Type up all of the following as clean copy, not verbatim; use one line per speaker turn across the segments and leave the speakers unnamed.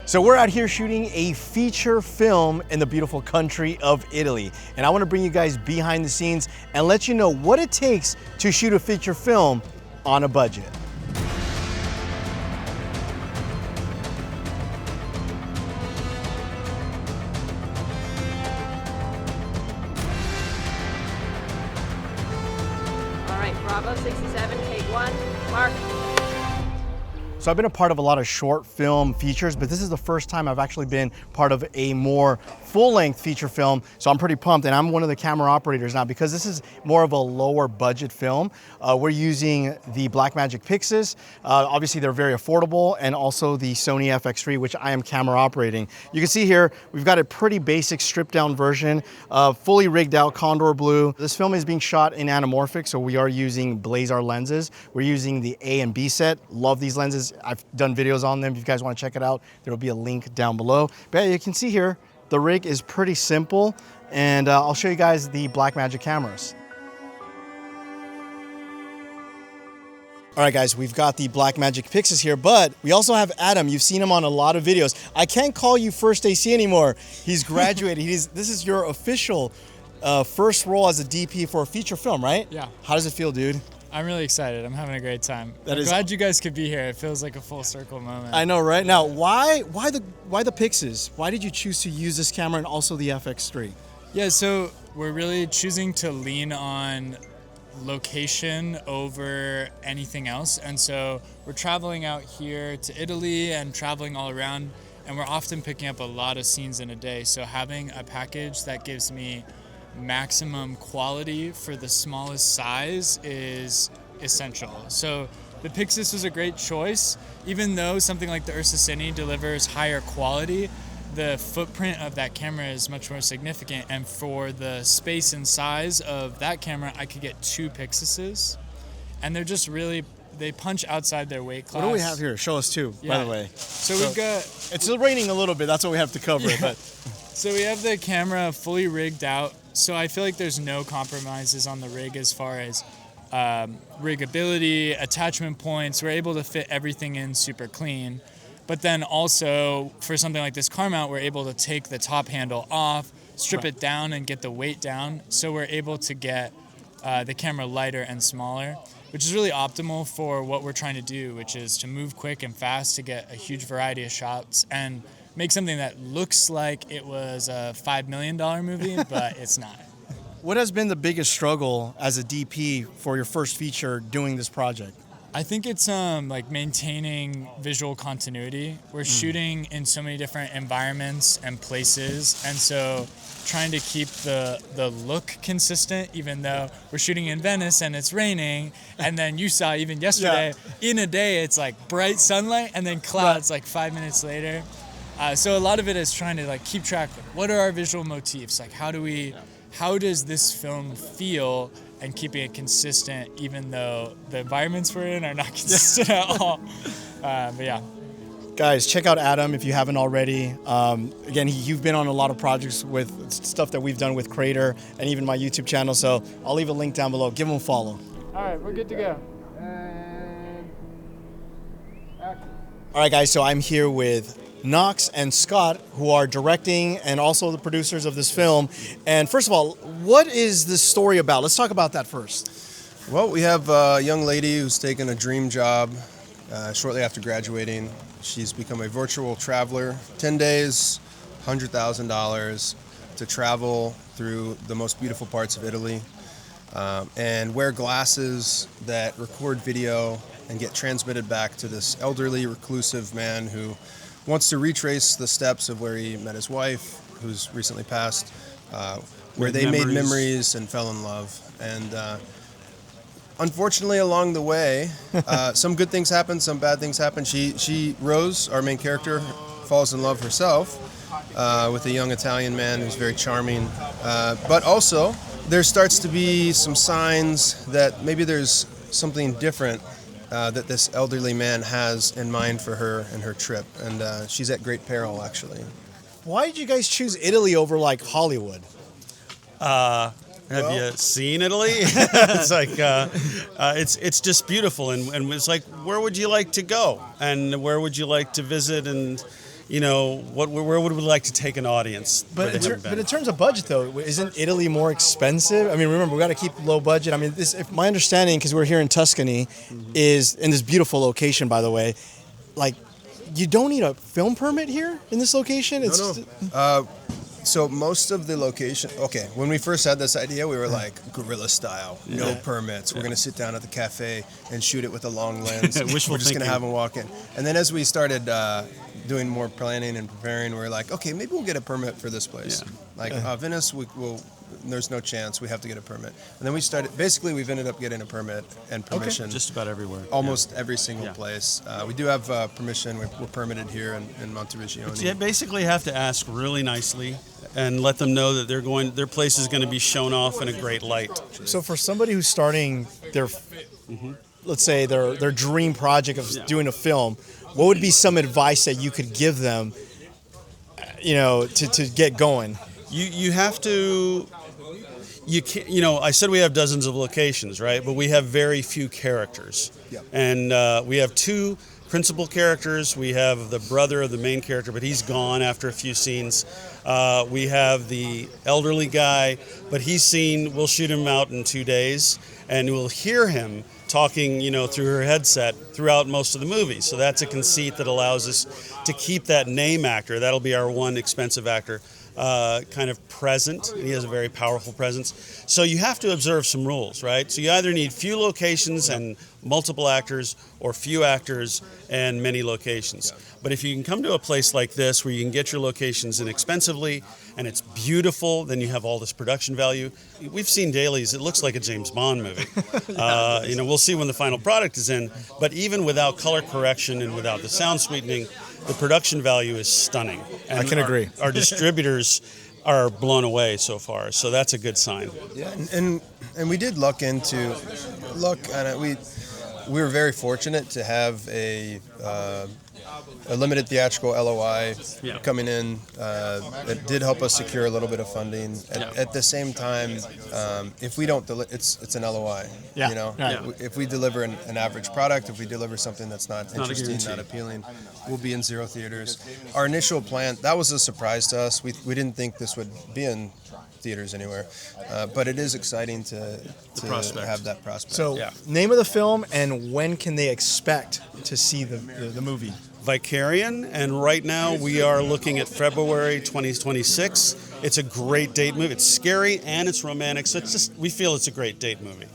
So we're out here shooting a feature film in the beautiful country of Italy. And I want to bring you guys behind the scenes and let you know what it takes to shoot a feature film on a budget.
All right, Bravo 67, take one, mark.
So I've been a part of a lot of short film features, but this is the first time I've actually been part of a more full-length feature film. So I'm pretty pumped, and I'm one of the camera operators now because this is more of a lower budget film. We're using the Blackmagic Pyxis. Obviously they're very affordable, and also the Sony FX3, which I am camera operating. You can see here, we've got a pretty basic stripped down version, fully rigged out Condor Blue. This film is being shot in anamorphic, so we are using Blazar lenses. We're using the A and B set. Love these lenses. I've done videos on them. If you guys want to check it out, there will be a link down below. But yeah, you can see here, the rig is pretty simple, and I'll show you guys the Blackmagic cameras. All right, guys, we've got the Blackmagic Pyxis here, but we also have Adam. You've seen him on a lot of videos. I can't call you First AC anymore. He's graduated. This is your official first role as a DP for a feature film, right?
Yeah.
How does it feel, dude?
I'm really excited. I'm having a great time. I'm glad you guys could be here. It feels like a full circle moment.
I know, right? Now, why the Pyxis? Why did you choose to use this camera and also the FX3?
Yeah, so we're really choosing to lean on location over anything else. And so we're traveling out here to Italy and traveling all around, and we're often picking up a lot of scenes in a day. So having a package that gives me maximum quality for the smallest size is essential. So the Pyxis was a great choice. Even though something like the Ursa Cine delivers higher quality, the footprint of that camera is much more significant, and for the space and size of that camera, I could get two Pyxises, and they're just really, they punch outside their weight class.
What do we have here? Show us two, by the way.
So we've got...
It's still raining a little bit, that's what we have to cover. But
So we have the camera fully rigged out, so I feel like there's no compromises on the rig as far as riggability, attachment points. We're able to fit everything in super clean. But then also, for something like this car mount, we're able to take the top handle off, strip it down, and get the weight down. So we're able to get the camera lighter and smaller, which is really optimal for what we're trying to do, which is to move quick and fast to get a huge variety of shots and make something that looks like it was a $5 million movie, but it's not.
what has been the biggest struggle as a DP for your first feature doing this project?
I think it's like maintaining visual continuity. We're shooting in so many different environments and places, and so trying to keep the look consistent, even though we're shooting in Venice and it's raining, and then you saw even yesterday, in a day it's like bright sunlight and then clouds like 5 minutes later. So a lot of it is trying to like keep track of what are our visual motifs, like how does this film feel, and keeping it consistent even though the environments we're in are not consistent at all. But yeah.
Guys, check out Adam if you haven't already. Again, you've been on a lot of projects with stuff that we've done with Crater and even my YouTube channel, so I'll leave a link down below. Give him a follow.
All right, we're good to go.
And action.
All right, guys, so I'm here with Knox and Scott, who are directing and also the producers of this film. And first of all, what is this story about? Let's talk about that first.
Well, we have a young lady who's taken a dream job shortly after graduating. She's become a virtual traveler, 10 days, $100,000 to travel through the most beautiful parts of Italy and wear glasses that record video and get transmitted back to this elderly, reclusive man who wants to retrace the steps of where he met his wife, who's recently passed, where they made memories and fell in love. And unfortunately, along the way, some good things happen, some bad things happen. Rose, our main character, falls in love herself with a young Italian man who's very charming. But also, there starts to be some signs that maybe there's something different that this elderly man has in mind for her and her trip. And she's at great peril, actually.
Why did you guys choose Italy over like Hollywood?
Have you seen Italy? It's like it's just beautiful, and it's like, where would you like to go, and where would you like to visit, and where would we like to take an audience?
But in terms of budget, though, isn't Italy more expensive? I mean, remember, we got to keep low budget. I mean, if my understanding, because we're here in Tuscany, is in this beautiful location, by the way, like, you don't need a film permit here in this location?
No. So most of the location, when we first had this idea, we were like guerrilla style, no permits. We're going to sit down at the cafe and shoot it with a long lens. We're just going to have them walk in. And then as we started doing more planning and preparing, we were like, okay, maybe we'll get a permit for this place. Venice, there's no chance. We have to get a permit. And then we've ended up getting a permit and permission.
Just about everywhere.
Almost every single place. We do have permission. We're permitted here in Monteriggioni.
You basically have to ask really nicely and let them know that their place is going to be shown off in a great light.
So for somebody who's starting let's say their dream project of doing a film, what would be some advice that you could give them, to get going?
You have to. You can't. I said we have dozens of locations, right? But we have very few characters, and we have two principal characters. We have the brother of the main character, but he's gone after a few scenes. We have the elderly guy, but we'll shoot him out in 2 days, and we'll hear him talking, through her headset throughout most of the movie. So that's a conceit that allows us to keep that name actor. That'll be our one expensive actor. Kind of present. He has a very powerful presence. So you have to observe some rules, right? So you either need few locations and multiple actors, or few actors and many locations. But if you can come to a place like this where you can get your locations inexpensively and it's beautiful, then you have all this production value. We've seen dailies. It looks like a James Bond movie. We'll see when the final product is in. But even without color correction and without the sound sweetening, the production value is stunning. And
I can agree.
Our distributors are blown away so far, so that's a good sign.
Yeah, and we did look on it. We were very fortunate to have a limited theatrical LOI coming in that did help us secure a little bit of funding. At the same time, if we don't it's an LOI. If we deliver an average product, if we deliver something that's not interesting, not appealing, we'll be in 0 theaters. Our initial plan, that was a surprise to us. We didn't think this would be in theaters anywhere, but it is exciting to have that prospect.
So, name of the film and when can they expect to see the movie?
Vicarion, and right now we are looking at February 2026. It's a great date movie. It's scary and it's romantic, so we feel it's a great date movie.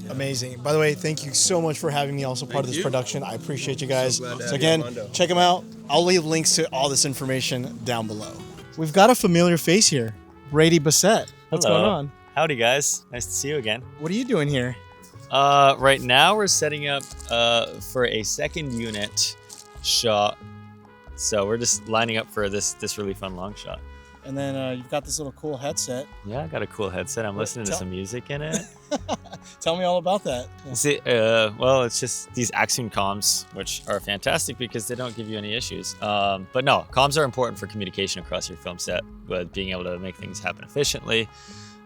Amazing. By the way, thank you so much for having me also part of this production. I appreciate you guys.
So
again, check them out. I'll leave links to all this information down below. We've got a familiar face here. Brady Bassett. What's
Hello.
going on?
Howdy, guys. Nice to see you again.
What are you doing here?
Right now, we're setting up for a second unit shot. So we're just lining up for this really fun long shot.
And then you've got this little cool headset.
Yeah, I got a cool headset. I'm listening to some music in it.
Tell me all about that.
See, well, it's just these Axiom comms, which are fantastic because they don't give you any issues. But no, comms are important for communication across your film set, but being able to make things happen efficiently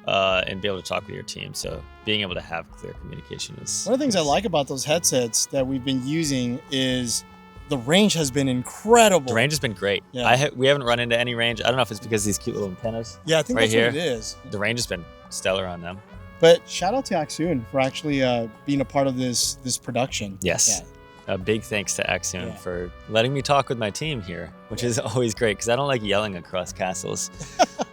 and be able to talk with your team. So being able to have clear communication is...
One of the things I like about those headsets that we've been using is the range has been incredible.
The range has been great.
Yeah.
We haven't run into any range. I don't know if it's because of these cute little antennas.
Yeah, I think
right
that's
here.
what it is.
The range has been stellar on them.
But shout out to Axiom for actually being a part of this production.
Yes.
Yeah.
A big thanks to Axiom for letting me talk with my team here, which is always great because I don't like yelling across castles.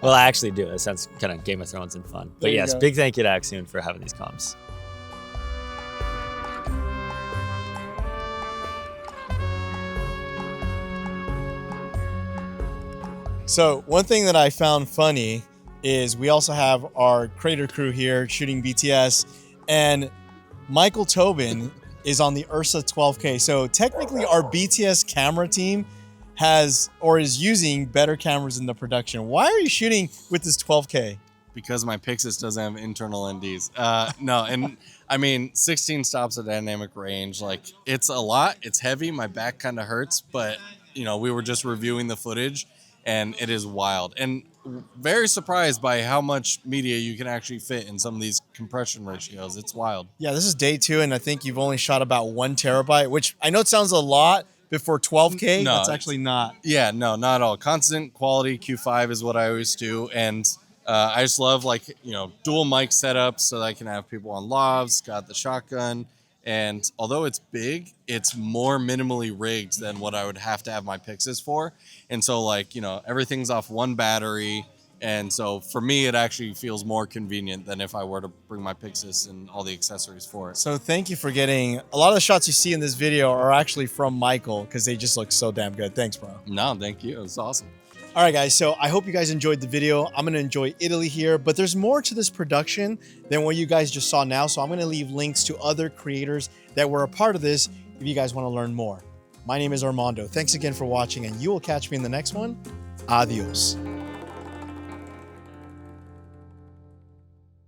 Well, I actually do. It sounds kind of Game of Thrones and fun. But yes, big thank you to Axiom for having these comms.
So one thing that I found funny is we also have our Crater crew here shooting BTS, and Michael Tobin is on the Ursa 12K. So technically our BTS camera team is using better cameras in the production. Why are you shooting with this 12K?
Because my Pyxis doesn't have internal NDs. No, and I mean, 16 stops of dynamic range, like it's a lot, it's heavy, my back kind of hurts, but we were just reviewing the footage and it is wild. And very surprised by how much media you can actually fit in some of these compression ratios. It's wild.
Yeah, this is day 2, and I think you've only shot about 1 terabyte, which I know it sounds a lot, But for 12K,
No,
that's actually not.
Yeah, no, not at all. Constant quality Q5 is what I always do, and I just love dual mic setups so that I can have people on lavs. Got the shotgun, and although it's big, it's more minimally rigged than what I would have to have my Pyxis for, and so everything's off one battery. And so for me, it actually feels more convenient than if I were to bring my Pyxis and all the accessories for it.
So thank you for getting a lot of the shots you see in this video are actually from Michael because they just look so damn good. Thanks, bro.
No, thank you. It was awesome.
All right, guys. So I hope you guys enjoyed the video. I'm going to enjoy Italy here, but there's more to this production than what you guys just saw now. So I'm going to leave links to other creators that were a part of this if you guys want to learn more. My name is Armando. Thanks again for watching, and you will catch me in the next one. Adios.